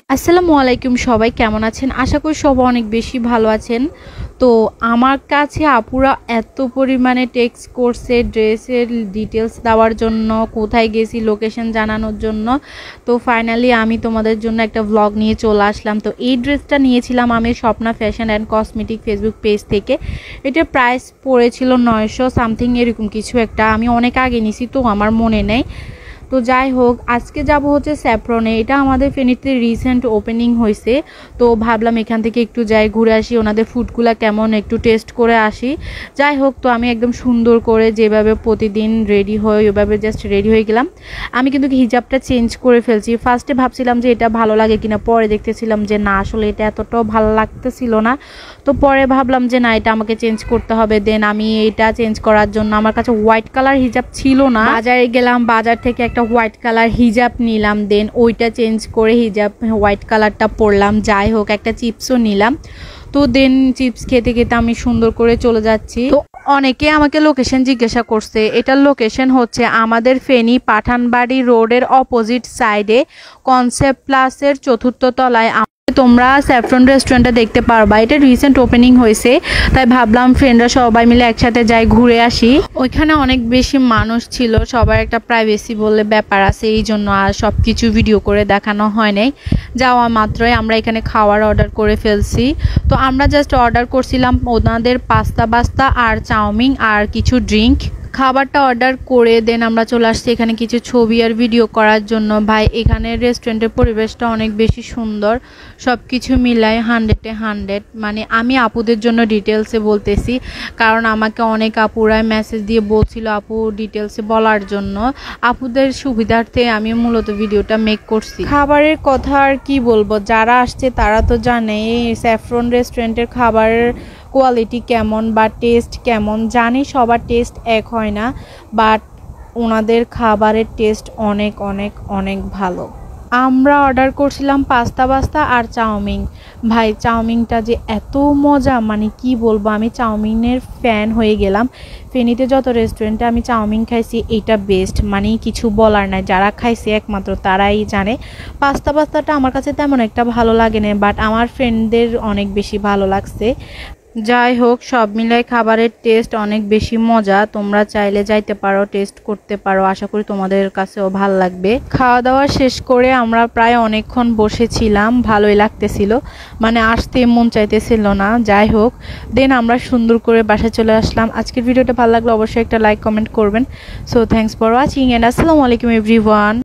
আসসালামু আলাইকুম, সবাই কেমন আছেন? আশা করি সবাই অনেক বেশি ভালো আছেন। তো আমার কাছে আপুরা এত পরিমাণে টেক্সট করছে ড্রেসের ডিটেলস দেওয়ার জন্য, কোথায় গেছি লোকেশন জানানোর জন্য। তো ফাইনালি আমি তোমাদের জন্য একটা ভ্লগ নিয়ে চলে আসলাম। তো এই ড্রেসটা নিয়েছিলাম আমি Swapna fashion and cosmetic Facebook page থেকে। এটার প্রাইস পড়েছিল 900 সামথিং এরকম কিছু একটা। আমি অনেক আগে নিছি তো আমার মনে নেই। তো যাই হোক, আজকে যাব হচ্ছে স্যাফরনে। এটা আমাদের ফেনীতে রিসেন্ট ওপেনিং হয়েছে। তো ভাবলাম এখান থেকে একটু যাই, ঘুরে আসি, ওনাদের ফুডগুলো কেমন একটু টেস্ট করে আসি। যাই হোক, তো আমি একদম সুন্দর করে যেভাবে প্রতিদিন রেডি হই ওইভাবে জাস্ট রেডি হয়ে গেলাম। আমি কিন্তু হিজাবটা চেঞ্জ করে ফেলছি। ফার্স্টে ভাবছিলাম যে এটা ভালো লাগে কিনা, পরে দেখতেছিলাম যে না, আসলে এটা এতটাও ভালো লাগতেছিল না। তো পরে ভাবলাম যে না, এটা আমাকে চেঞ্জ করতে হবে। দেন আমি এটা চেঞ্জ করার জন্য আমার কাছে হোয়াইট কালার হিজাব ছিল না, বাজারে গেলাম, বাজার থেকে একটা হোয়াইট কালার হিজাব নিলাম। দেন ওইটা চেঞ্জ করে হিজাব হোয়াইট কালারটা পরলাম। যাই হোক, একটা চিপসও নিলাম। তো দেন চিপস খেতে খেতে আমি সুন্দর করে চলে যাচ্ছি। তো অনেকে আমাকে লোকেশন জিজ্ঞাসা করছে। এটার লোকেশন হচ্ছে আমাদের ফেনী পাঠানবাড়ি রোডের অপোজিট সাইডে কনসেপ্ট প্লাসের 4র্থ তলায় তোমরা স্যাফরন রেস্টুরেন্টটা দেখতে পারবা। এটা রিসেন্ট ওপেনিং হয়েছে, তাই ভাবলাম ফ্রেন্ডরা সবাই মিলে একসাথে যাই, ঘুরে আসি। ওইখানে অনেক বেশি মানুষ ছিল, সবার একটা প্রাইভেসি বলে ব্যাপার আছে, এই জন্য আর সব কিছু ভিডিও করে দেখানো হয় নাই। যাওয়া মাত্রই আমরা এখানে খাওয়ার অর্ডার করে ফেলছি। তো আমরা জাস্ট অর্ডার করছিলাম ওনাদের পাস্তা আর চাউমিন আর কিছু ড্রিঙ্ক। খাবারটা অর্ডার করে দেন আমরা চলে আসছি এখানে কিছু ছবি আর ভিডিও করার জন্য। ভাই, এখানে রেস্টুরেন্টের পরিবেশটা অনেক বেশি সুন্দর, সব কিছু মিলায় 100-এ 100। মানে আমি আপুদের জন্য ডিটেলসে বলতেছি, কারণ আমাকে অনেক আপুরাই মেসেজ দিয়ে বলছিল আপু ডিটেলসে বলার জন্য। আপুদের সুবিধার্থে আমি মূলত ভিডিওটা মেক করছি। খাবারের কথা আর কি বলবো, যারা আসছে তারা তো জানে এই স্যাফরন রেস্টুরেন্টের খাবারের কোয়ালিটি কেমন বা টেস্ট কেমন। জানি সবার টেস্ট এক হয় না, বাট ওনাদের খাবারের টেস্ট অনেক অনেক অনেক ভালো। আমরা অর্ডার করছিলাম পাস্তা আর চাউমিন। ভাই, চাউমিনটা যে এত মজা, মানে কি বলবো, আমি চাউমিনের ফ্যান হয়ে গেলাম। ফেনীতে যত রেস্টুরেন্টে আমি চাউমিন খাইছি এইটা বেস্ট, মানে কিছু বলার নাই। যারা খাইছে একমাত্র তারাই জানে। পাস্তাটা আমার কাছে তেমন একটা ভালো লাগে না, বাট আমার ফ্রেন্ডদের অনেক বেশি ভালো লাগছে। যাই হোক, সব মিলাই খাবারের টেস্ট অনেক বেশি মজা। তোমরা চাইলে যাইতে পারো, টেস্ট করতে পারো, আশা করি তোমাদের কাছেও ভাল লাগবে। খাওয়া দাওয়া শেষ করে আমরা প্রায় অনেকক্ষণ বসেছিলাম, ভালোই লাগতেছিল, মানে আসতে মন চাইতেছিল না। যাই হোক, দেন আমরা সুন্দর করে বাসায় চলে আসলাম। আজকের ভিডিওটা ভালো লাগলে অবশ্যই একটা লাইক কমেন্ট করবেন। So thanks for watching and আসসালামু আলাইকুম এভরিওয়ান।